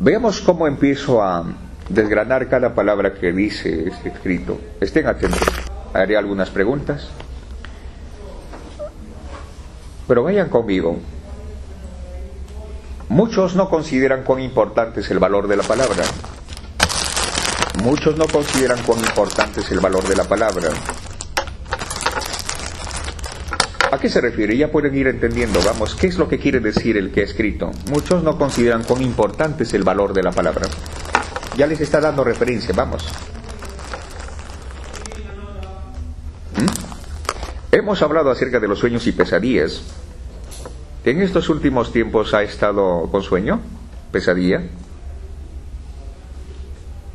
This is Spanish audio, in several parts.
Veamos cómo empiezo a desgranar cada palabra que dice este escrito. Estén atentos. Haré algunas preguntas, pero vayan conmigo. Muchos no consideran cuán importante es el valor de la palabra. Muchos no consideran cuán importante es el valor de la palabra. ¿A qué se refiere? Ya pueden ir entendiendo, vamos, ¿qué es lo que quiere decir el que ha escrito? Muchos no consideran cuán importante es el valor de la palabra. Ya les está dando referencia, vamos. Hemos hablado acerca de los sueños y pesadillas. ¿En estos últimos tiempos ha estado con sueño? ¿Pesadilla?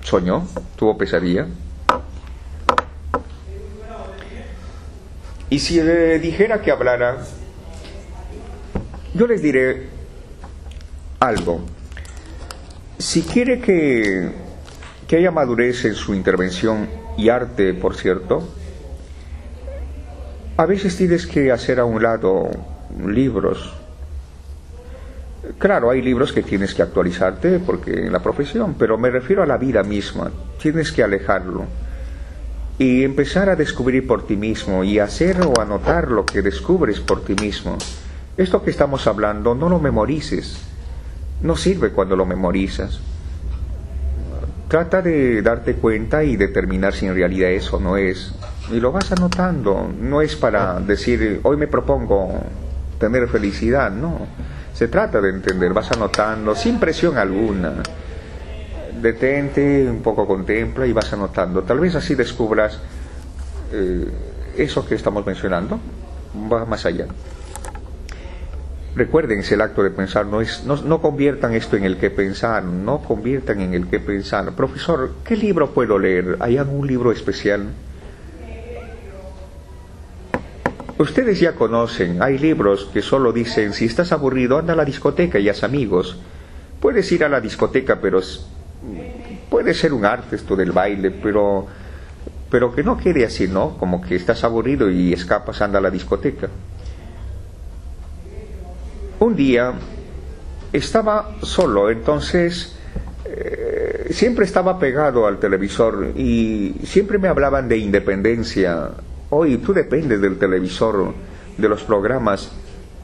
¿Soñó? ¿Tuvo pesadilla? Y si le dijera que hablara, yo les diré algo. Si quiere que haya madurez en su intervención y arte, por cierto, a veces tienes que hacer a un lado libros. Claro, hay libros que tienes que actualizarte porque en la profesión, pero me refiero a la vida misma. Tienes que alejarlo y empezar a descubrir por ti mismo y hacer o anotar lo que descubres por ti mismo. Esto que estamos hablando, no lo memorices. No sirve cuando lo memorizas. Trata de darte cuenta y determinar si en realidad eso no es. Y lo vas anotando. No es para decir, hoy me propongo tener felicidad, no. Se trata de entender, vas anotando sin presión alguna. Detente, un poco contempla y vas anotando. Tal vez así descubras eso que estamos mencionando. Va más allá. Recuérdense, el acto de pensar no conviertan esto en el que pensar, no conviertan en el que pensar. Profesor, ¿qué libro puedo leer? ¿Hay algún libro especial? Ustedes ya conocen, hay libros que solo dicen, si estás aburrido, anda a la discoteca y haz amigos. Puedes ir a la discoteca, pero puede ser un arte esto del baile, pero que no quede así, ¿no? Como que estás aburrido y escapas, anda a la discoteca. Un día estaba solo, entonces siempre estaba pegado al televisor y siempre me hablaban de independencia. Oye, tú dependes del televisor, de los programas.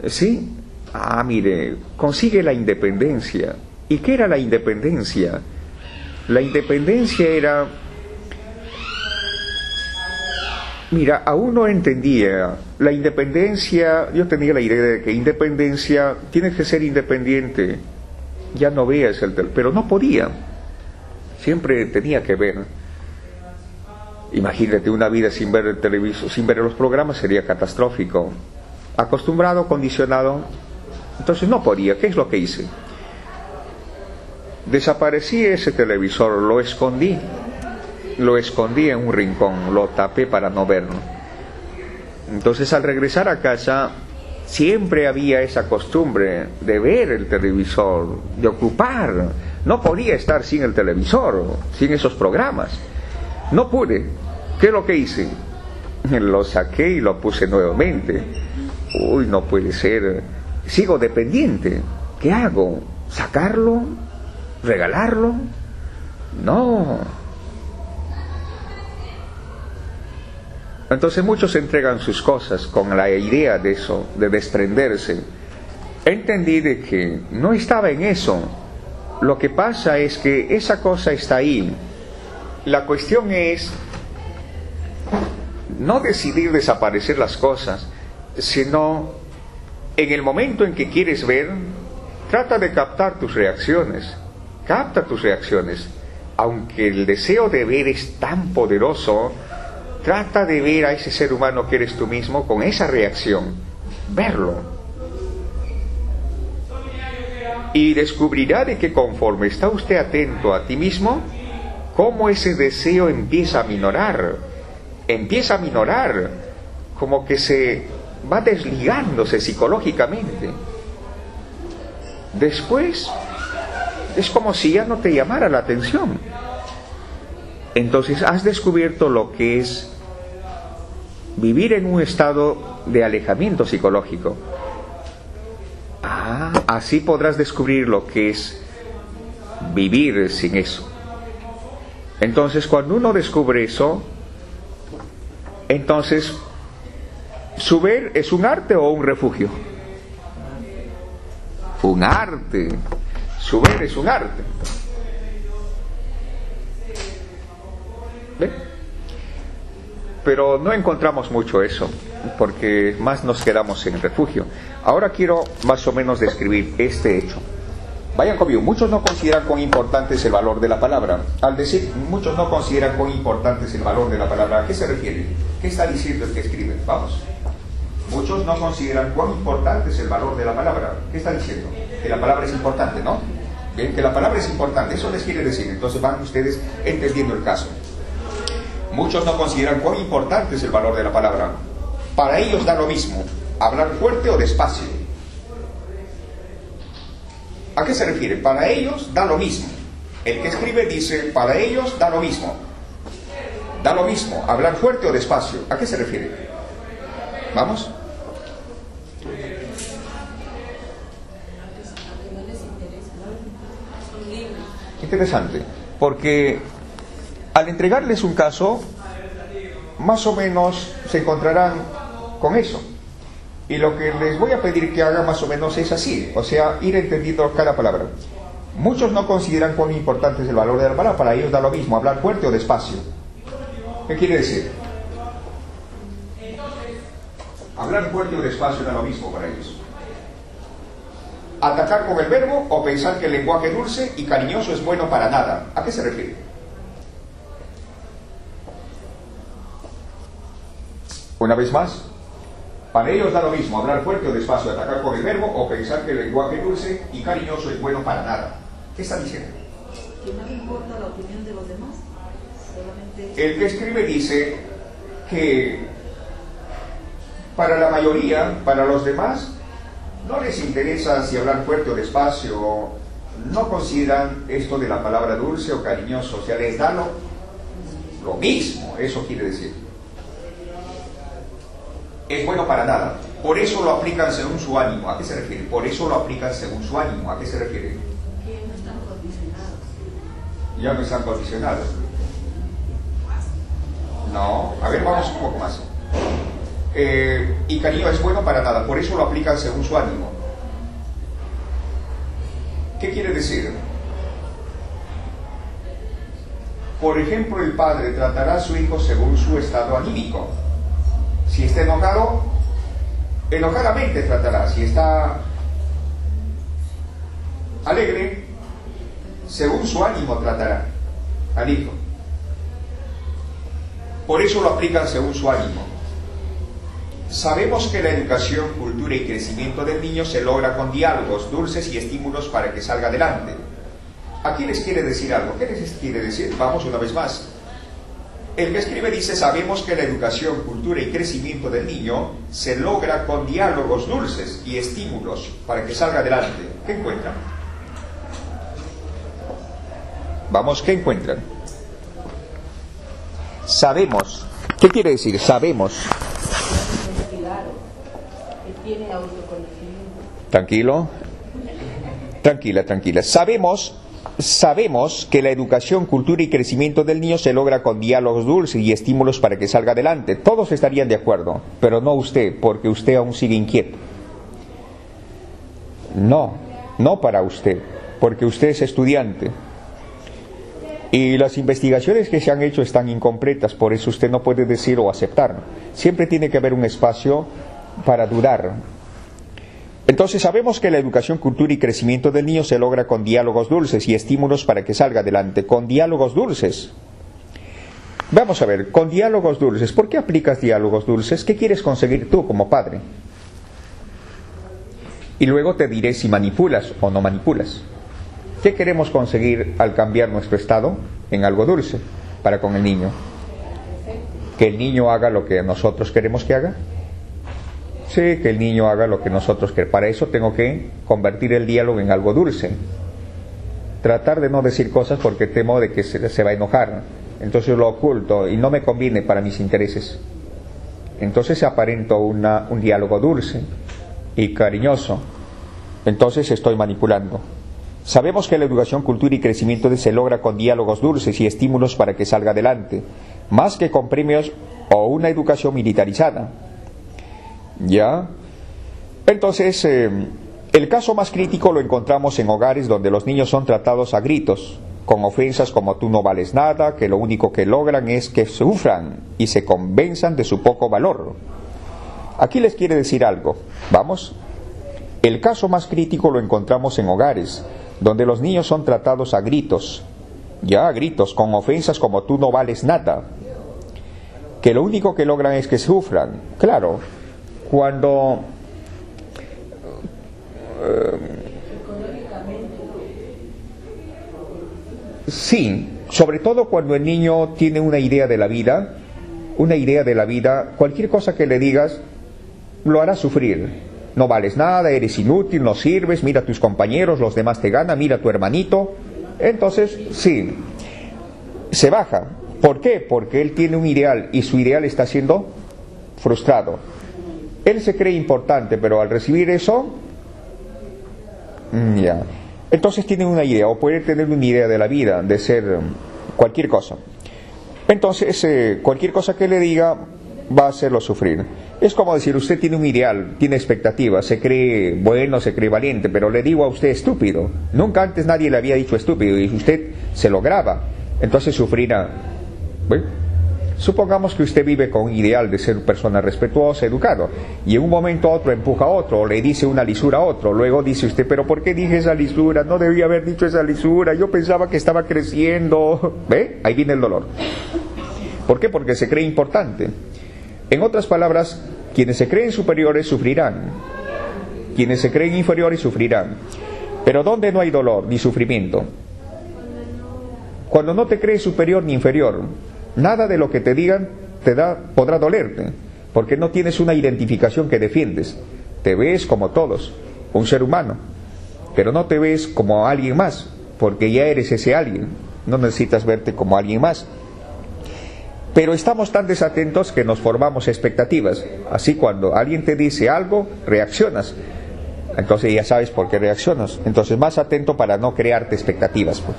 ¿Sí? Ah, mire, consigue la independencia. ¿Y qué era la independencia? La independencia era... Mira, aún no entendía. La independencia, yo tenía la idea de que independencia, tienes que ser independiente. Ya no veas el televisor, pero no podía. Siempre tenía que ver. Imagínate una vida sin ver el televisor, sin ver los programas, sería catastrófico. Acostumbrado, condicionado, entonces no podía. ¿Qué es lo que hice? Desaparecí ese televisor, lo escondí en un rincón, lo tapé para no verlo. Entonces al regresar a casa siempre había esa costumbre de ver el televisor, de ocupar. No podía estar sin el televisor, sin esos programas. No pude. ¿Qué es lo que hice? Lo saqué y lo puse nuevamente. Uy, no puede ser. Sigo dependiente. ¿Qué hago? ¿Sacarlo? ¿Regalarlo? No. Entonces muchos entregan sus cosas con la idea de eso, de desprenderse. Entendí de que no estaba en eso. Lo que pasa es que esa cosa está ahí. La cuestión es no decidir desaparecer las cosas, sino en el momento en que quieres ver, trata de captar tus reacciones. Capta tus reacciones. Aunque el deseo de ver es tan poderoso, trata de ver a ese ser humano que eres tú mismo con esa reacción. Verlo. Y descubrirá de que conforme está usted atento a ti mismo, cómo ese deseo empieza a minorar, como que se va desligándose psicológicamente. Después es como si ya no te llamara la atención. Entonces has descubierto lo que es vivir en un estado de alejamiento psicológico. Así podrás descubrir lo que es vivir sin eso. Entonces, cuando uno descubre eso, entonces, ¿su ver es un arte o un refugio? Un arte. Su ver es un arte. ¿Ve? Pero no encontramos mucho eso, porque más nos quedamos en el refugio. Ahora quiero más o menos describir este hecho. Vayan conmigo. Muchos no consideran cuán importante es el valor de la palabra. Al decir muchos no consideran cuán importante es el valor de la palabra, ¿a qué se refiere? ¿Qué está diciendo el que escribe? Vamos. Muchos no consideran cuán importante es el valor de la palabra. ¿Qué está diciendo? Que la palabra es importante, ¿no? Bien, que la palabra es importante, eso les quiere decir. Entonces van ustedes entendiendo el caso. Muchos no consideran cuán importante es el valor de la palabra. Para ellos da lo mismo hablar fuerte o despacio. ¿A qué se refiere? Para ellos da lo mismo. El que escribe dice, para ellos da lo mismo. Da lo mismo hablar fuerte o despacio. ¿A qué se refiere? ¿Vamos? Interesante, porque al entregarles un caso, más o menos se encontrarán con eso. Y lo que les voy a pedir que hagan más o menos es así, o sea, ir entendiendo cada palabra. Muchos no consideran cuán importante es el valor de la palabra, para ellos da lo mismo hablar fuerte o despacio. ¿Qué quiere decir? Hablar fuerte o despacio da lo mismo para ellos. Atacar con el verbo o pensar que el lenguaje dulce y cariñoso es bueno para nada. ¿A qué se refiere? Una vez más, para ellos da lo mismo hablar fuerte o despacio, atacar con el verbo o pensar que el lenguaje dulce y cariñoso es bueno para nada. ¿Qué está diciendo? Que no le importa la opinión de los demás. Solamente... El que escribe dice que para la mayoría, para los demás, no les interesa si hablar fuerte o despacio, no consideran esto de la palabra dulce o cariñoso, o sea, les da lo mismo, eso quiere decir. Es bueno para nada, por eso lo aplican según su ánimo. ¿A qué se refiere? Por eso lo aplican según su ánimo. ¿A qué se refiere? Que no están condicionados. Ya no están condicionados. No, a ver, vamos un poco más. Y cariño es bueno para nada, por eso lo aplican según su ánimo. ¿Qué quiere decir? Por ejemplo, el padre tratará a su hijo según su estado anímico. Si está enojado, enojadamente tratará. Si está alegre, según su ánimo tratará al hijo. Por eso lo aplican según su ánimo. Sabemos que la educación, cultura y crecimiento del niño se logra con diálogos dulces y estímulos para que salga adelante. Aquí les quiere decir algo. ¿Qué les quiere decir? Vamos una vez más. El que escribe dice, sabemos que la educación, cultura y crecimiento del niño se logra con diálogos dulces y estímulos para que salga adelante. ¿Qué encuentran? Vamos, ¿qué encuentran? Sabemos. ¿Qué quiere decir? Sabemos. Tiene autoconocimiento. Tranquilo. Tranquila. Sabemos que la educación, cultura y crecimiento del niño se logra con diálogos dulces y estímulos para que salga adelante. Todos estarían de acuerdo, pero no usted, porque usted aún sigue inquieto. No para usted, porque usted es estudiante. Y las investigaciones que se han hecho están incompletas, por eso usted no puede decir o aceptar. Siempre tiene que haber un espacio para dudar. Entonces sabemos que la educación, cultura y crecimiento del niño se logra con diálogos dulces y estímulos para que salga adelante. Con diálogos dulces. Vamos a ver, con diálogos dulces. ¿Por qué aplicas diálogos dulces? ¿Qué quieres conseguir tú como padre? Y luego te diré si manipulas o no manipulas. ¿Qué queremos conseguir al cambiar nuestro estado en algo dulce para con el niño? ¿Que el niño haga lo que nosotros queremos que haga? Sí, que el niño haga lo que nosotros queremos. Para eso tengo que convertir el diálogo en algo dulce. Tratar de no decir cosas porque temo de que se va a enojar. Entonces lo oculto y no me conviene para mis intereses. Entonces aparento un diálogo dulce y cariñoso. Entonces estoy manipulando. Sabemos que la educación, cultura y crecimiento se logra con diálogos dulces y estímulos para que salga adelante, más que con premios o una educación militarizada. ¿Ya? Entonces, el caso más crítico lo encontramos en hogares donde los niños son tratados a gritos, con ofensas como tú no vales nada, que lo único que logran es que sufran y se convenzan de su poco valor. Aquí les quiere decir algo. Vamos. El caso más crítico lo encontramos en hogares donde los niños son tratados a gritos, ya a gritos, con ofensas como tú no vales nada, que lo único que logran es que sufran. Claro, cuando sí, sobre todo cuando el niño tiene una idea de la vida, cualquier cosa que le digas lo hará sufrir. No vales nada, eres inútil, no sirves, mira a tus compañeros, los demás te ganan, mira a tu hermanito. Entonces, sí, se baja. ¿Por qué? Porque él tiene un ideal y su ideal está siendo frustrado. Él se cree importante, pero al recibir eso, ya. Entonces tiene una idea, o puede tener una idea de la vida, de ser cualquier cosa. Entonces, cualquier cosa que le diga va a hacerlo sufrir. Es como decir, usted tiene un ideal, tiene expectativas, se cree bueno, se cree valiente, pero le digo a usted estúpido. Nunca antes nadie le había dicho estúpido y usted se lo graba. Entonces sufrirá. ¿Bueno? Supongamos que usted vive con un ideal de ser persona respetuosa, educado, y en un momento a otro empuja a otro, o le dice una lisura a otro. Luego dice usted, pero ¿por qué dije esa lisura? No debía haber dicho esa lisura, yo pensaba que estaba creciendo. ¿Ve? Ahí viene el dolor. ¿Por qué? Porque se cree importante. En otras palabras, quienes se creen superiores sufrirán, quienes se creen inferiores sufrirán. Pero ¿dónde no hay dolor ni sufrimiento? Cuando no te crees superior ni inferior, nada de lo que te digan podrá dolerte, porque no tienes una identificación que defiendes. Te ves como todos, un ser humano, pero no te ves como alguien más, porque ya eres ese alguien, no necesitas verte como alguien más. Pero estamos tan desatentos que nos formamos expectativas. Así cuando alguien te dice algo, reaccionas. Entonces ya sabes por qué reaccionas. Entonces más atento para no crearte expectativas, pues.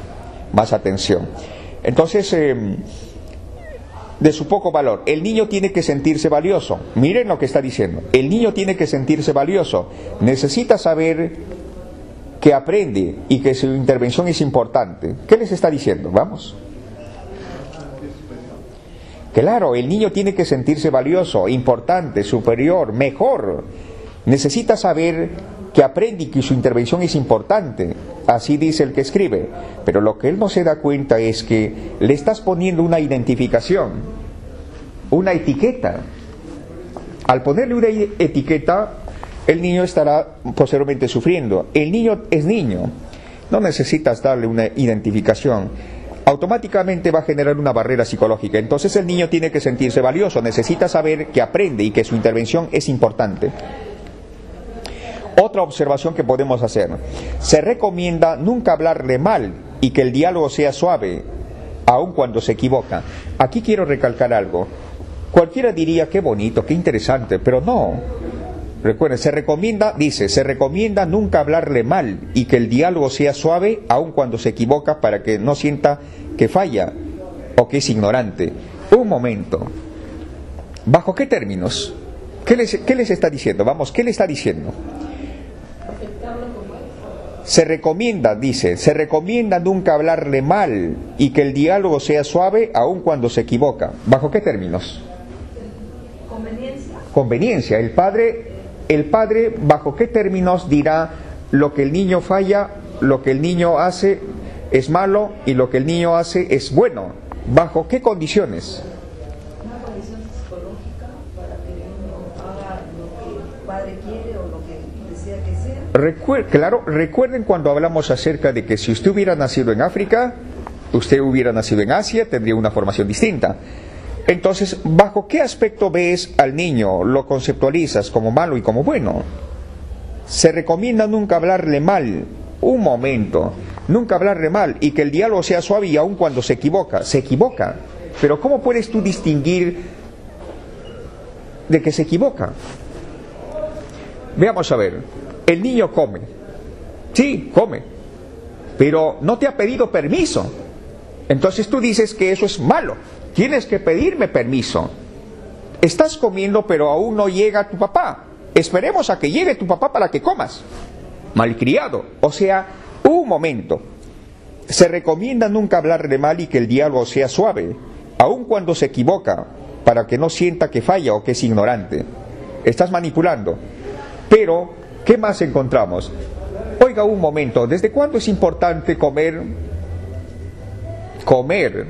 Más atención. Entonces, de su poco valor. El niño tiene que sentirse valioso. Miren lo que está diciendo. El niño tiene que sentirse valioso. Necesita saber que aprende y que su intervención es importante. ¿Qué les está diciendo? Vamos. Claro, el niño tiene que sentirse valioso, importante, superior, mejor. Necesita saber que aprende y que su intervención es importante. Así dice el que escribe. Pero lo que él no se da cuenta es que le estás poniendo una identificación, una etiqueta. Al ponerle una etiqueta, el niño estará posteriormente sufriendo. El niño es niño. No necesitas darle una identificación. Automáticamente va a generar una barrera psicológica. Entonces el niño tiene que sentirse valioso, necesita saber que aprende y que su intervención es importante. Otra observación que podemos hacer: se recomienda nunca hablarle mal y que el diálogo sea suave, aun cuando se equivoca. Aquí quiero recalcar algo. Cualquiera diría, qué bonito, qué interesante, pero no. Recuerden, se recomienda nunca hablarle mal y que el diálogo sea suave, aun cuando se equivoca, para que no sienta que falla o que es ignorante. Un momento. ¿Bajo qué términos? ¿Qué les está diciendo? Vamos, ¿qué le está diciendo? Se recomienda nunca hablarle mal y que el diálogo sea suave, aun cuando se equivoca. ¿Bajo qué términos? Conveniencia. El padre, ¿bajo qué términos dirá lo que el niño falla, lo que el niño hace es malo y lo que el niño hace es bueno? ¿Bajo qué condiciones? Una condición psicológica para que el niño haga lo que el padre quiere o lo que desea que sea. Recuerden cuando hablamos acerca de que si usted hubiera nacido en África, usted hubiera nacido en Asia, tendría una formación distinta. Entonces, ¿bajo qué aspecto ves al niño? ¿Lo conceptualizas como malo y como bueno? Se recomienda nunca hablarle mal. Un momento. Nunca hablarle mal y que el diálogo sea suave y aun cuando se equivoca. Se equivoca. Pero ¿cómo puedes tú distinguir de que se equivoca? Veamos a ver. El niño come. Sí, come. pero no te ha pedido permiso. Entonces tú dices que eso es malo. Tienes que pedirme permiso. Estás comiendo, pero aún no llega tu papá. Esperemos a que llegue tu papá para que comas. Malcriado. O sea, un momento. Se recomienda nunca hablarle mal y que el diálogo sea suave, aun cuando se equivoca, para que no sienta que falla o que es ignorante. Estás manipulando. Pero, ¿qué más encontramos? Oiga, un momento, ¿desde cuándo es importante comer? Comer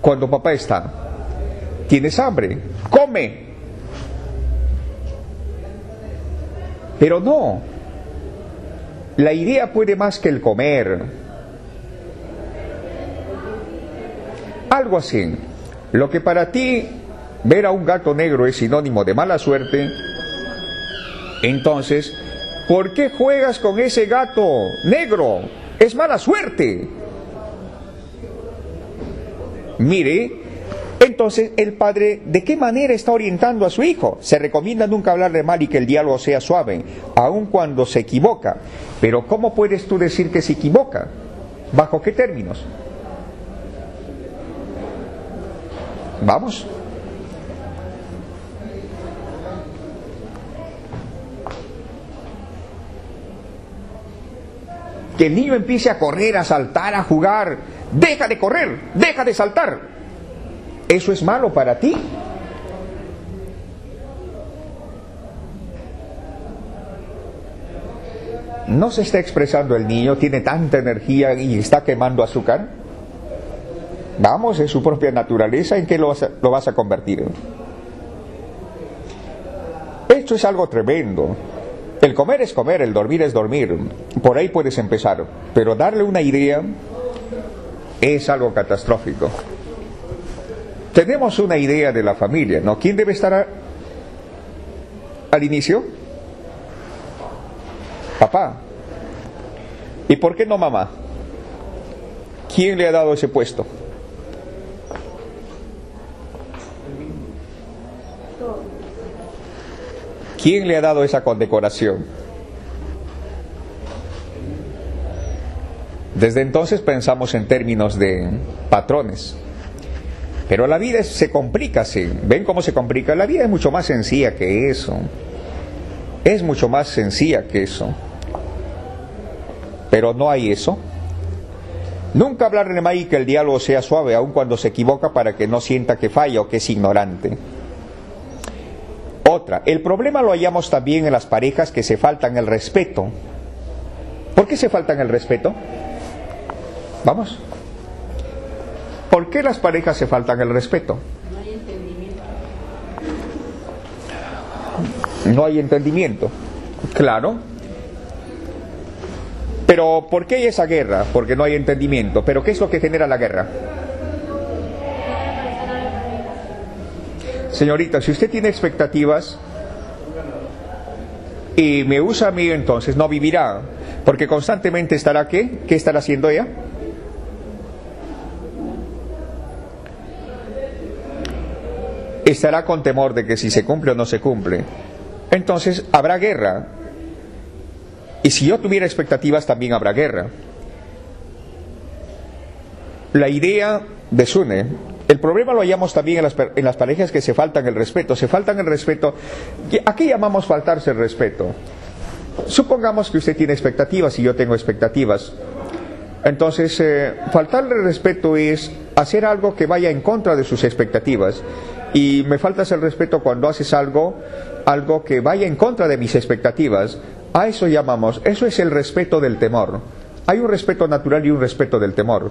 cuando papá está. ¿Tienes hambre? ¡Come! Pero no. La idea puede más que el comer. Algo así. Lo que para ti ver a un gato negro es sinónimo de mala suerte, entonces, ¿por qué juegas con ese gato negro? Es mala suerte. Mire, entonces el padre, ¿de qué manera está orientando a su hijo? Se recomienda nunca hablarle mal y que el diálogo sea suave, aun cuando se equivoca. Pero ¿cómo puedes tú decir que se equivoca? ¿Bajo qué términos? Vamos. Que el niño empiece a correr, a saltar, a jugar. Deja de correr, deja de saltar. ¿Eso es malo para ti? ¿No se está expresando el niño? ¿Tiene tanta energía y está quemando azúcar? Vamos, es su propia naturaleza. ¿En qué lo vas a convertir? Esto es algo tremendo. El comer es comer, el dormir es dormir. Por ahí puedes empezar. Pero darle una idea es algo catastrófico. Tenemos una idea de la familia, ¿no? ¿Quién debe estar al inicio? Papá. ¿Y por qué no mamá? ¿Quién le ha dado ese puesto? ¿Quién le ha dado esa condecoración? Desde entonces pensamos en términos de patrones. Pero la vida se complica así. ¿Ven cómo se complica? La vida es mucho más sencilla que eso. Es mucho más sencilla que eso. Pero no hay eso. Nunca hablarle mal y que el diálogo sea suave, aun cuando se equivoca, para que no sienta que falla o que es ignorante. Otra, el problema lo hallamos también en las parejas que se faltan el respeto. ¿Por qué se faltan el respeto? Vamos. ¿Por qué las parejas se faltan el respeto? No hay entendimiento. No hay entendimiento. Claro. Pero ¿por qué hay esa guerra? Porque no hay entendimiento. ¿Pero qué es lo que genera la guerra? Señorita, si usted tiene expectativas y me usa a mí, entonces no vivirá. Porque constantemente estará ¿qué? ¿Qué estará haciendo ella? Estará con temor de que si se cumple o no se cumple. Entonces habrá guerra. Y si yo tuviera expectativas, también habrá guerra. La idea desune. El problema lo hallamos también en las parejas que se faltan el respeto. Se faltan el respeto. ¿A qué llamamos faltarse el respeto? Supongamos que usted tiene expectativas y yo tengo expectativas. Entonces, faltarle el respeto es hacer algo que vaya en contra de sus expectativas. Y me faltas el respeto cuando haces algo que vaya en contra de mis expectativas. A eso llamamos, eso es el respeto del temor. Hay un respeto natural y un respeto del temor.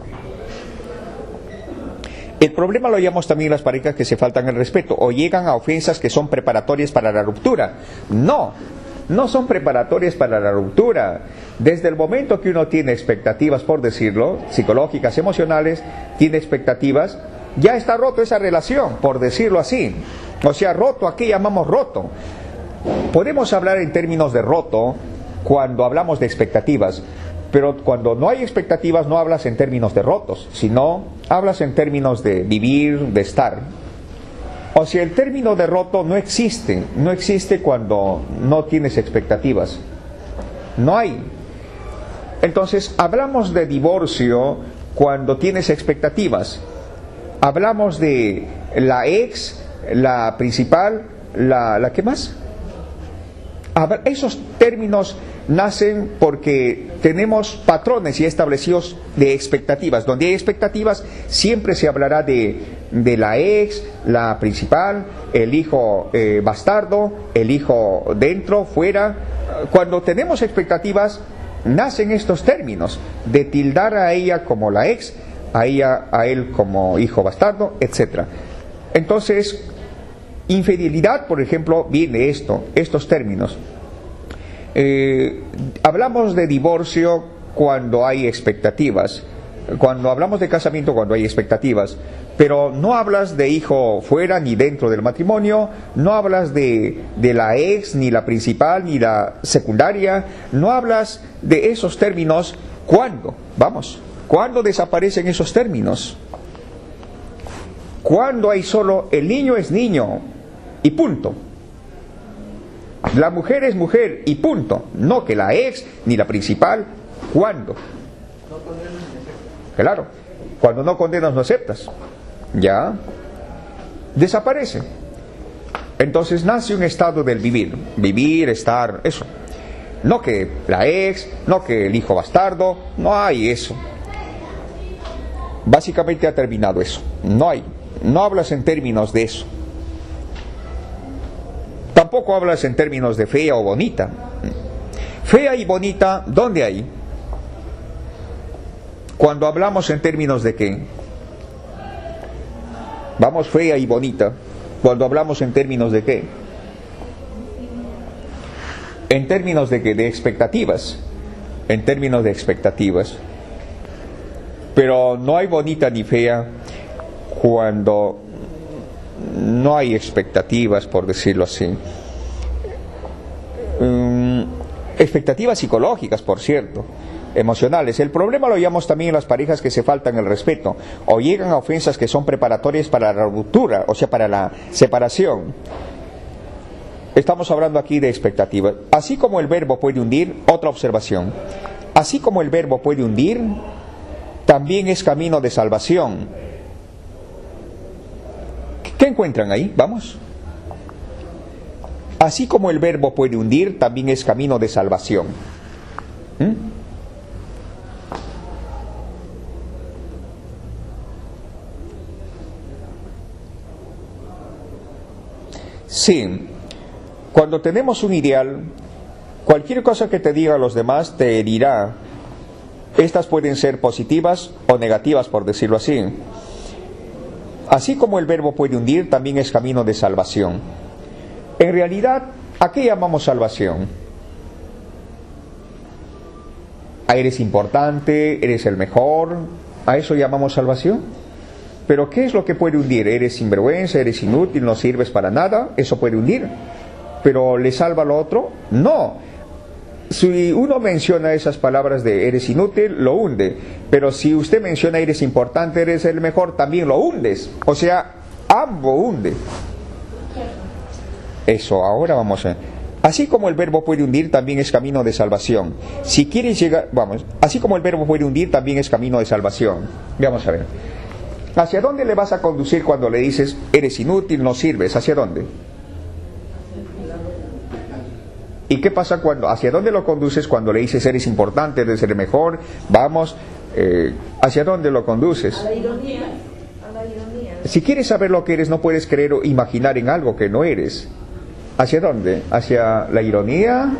El problema lo hallamos también en las parejas que se faltan el respeto o llegan a ofensas que son preparatorias para la ruptura. No son preparatorias para la ruptura. Desde el momento que uno tiene expectativas, por decirlo, psicológicas, emocionales, tiene expectativas, ya está roto esa relación, por decirlo así. O sea, roto, ¿a qué llamamos roto? Podemos hablar en términos de roto cuando hablamos de expectativas, pero cuando no hay expectativas no hablas en términos de rotos, sino hablas en términos de vivir, de estar. O sea, el término de roto no existe cuando no tienes expectativas. No hay. Entonces, hablamos de divorcio cuando tienes expectativas. Hablamos de la ex, la principal, la ¿qué más? Esos términos nacen porque tenemos patrones ya establecidos de expectativas. Donde hay expectativas siempre se hablará de la ex, la principal, el hijo bastardo, el hijo dentro, fuera. Cuando tenemos expectativas nacen estos términos de tildar a ella como la ex, a él como hijo bastardo, etc. Entonces, infidelidad, por ejemplo, viene estos términos. Hablamos de divorcio cuando hay expectativas, cuando hablamos de casamiento cuando hay expectativas, pero no hablas de hijo fuera ni dentro del matrimonio, no hablas de la ex, ni la principal, ni la secundaria, no hablas de esos términos. ¿Cuándo? ¿Cuándo desaparecen esos términos? Cuando hay solo el niño es niño y punto. La mujer es mujer y punto. No que la ex ni la principal. ¿Cuándo? Claro, cuando no condenas no aceptas. Ya desaparece. Entonces nace un estado del vivir, estar, eso. No que la ex, no que el hijo bastardo, no hay eso. Básicamente ha terminado eso. No hablas en términos de eso. Tampoco hablas en términos de fea o bonita. Fea y bonita, ¿dónde hay? Cuando hablamos en términos de qué? Fea y bonita. Cuando hablamos en términos de qué? En términos de qué? De expectativas. En términos de expectativas. Pero no hay bonita ni fea cuando no hay expectativas, por decirlo así. Expectativas psicológicas, por cierto, emocionales. El problema lo llamamos también en las parejas que se faltan el respeto o llegan a ofensas que son preparatorias para la ruptura, o sea, para la separación. Estamos hablando aquí de expectativas. Así como el verbo puede hundir, otra observación. Así como el verbo puede hundir, también es camino de salvación. ¿Qué encuentran ahí? Vamos. Así como el verbo puede hundir, también es camino de salvación. Sí. Cuando tenemos un ideal, cualquier cosa que te diga a los demás te herirá. Estas pueden ser positivas o negativas, por decirlo así. Así como el verbo puede hundir, también es camino de salvación. En realidad, ¿a qué llamamos salvación? ¿A eres importante? ¿Eres el mejor? ¿A eso llamamos salvación? Pero ¿qué es lo que puede hundir? ¿Eres sinvergüenza? ¿Eres inútil? ¿No sirves para nada? Eso puede hundir. ¿Pero le salva lo otro? No. Si uno menciona esas palabras de eres inútil, lo hunde. Pero si usted menciona eres importante, eres el mejor, también lo hundes. O sea, ambos hunde. Eso, ahora vamos a... Así como el verbo puede hundir, también es camino de salvación. Si quieres llegar... así como el verbo puede hundir, también es camino de salvación. Vamos a ver. ¿Hacia dónde le vas a conducir cuando le dices eres inútil, no sirves? ¿Hacia dónde? ¿Y qué pasa hacia dónde lo conduces cuando le dices eres importante, eres el mejor? ¿Hacia dónde lo conduces? A la ironía. Si quieres saber lo que eres, no puedes creer o imaginar en algo que no eres. ¿Hacia dónde? ¿Hacia la ironía?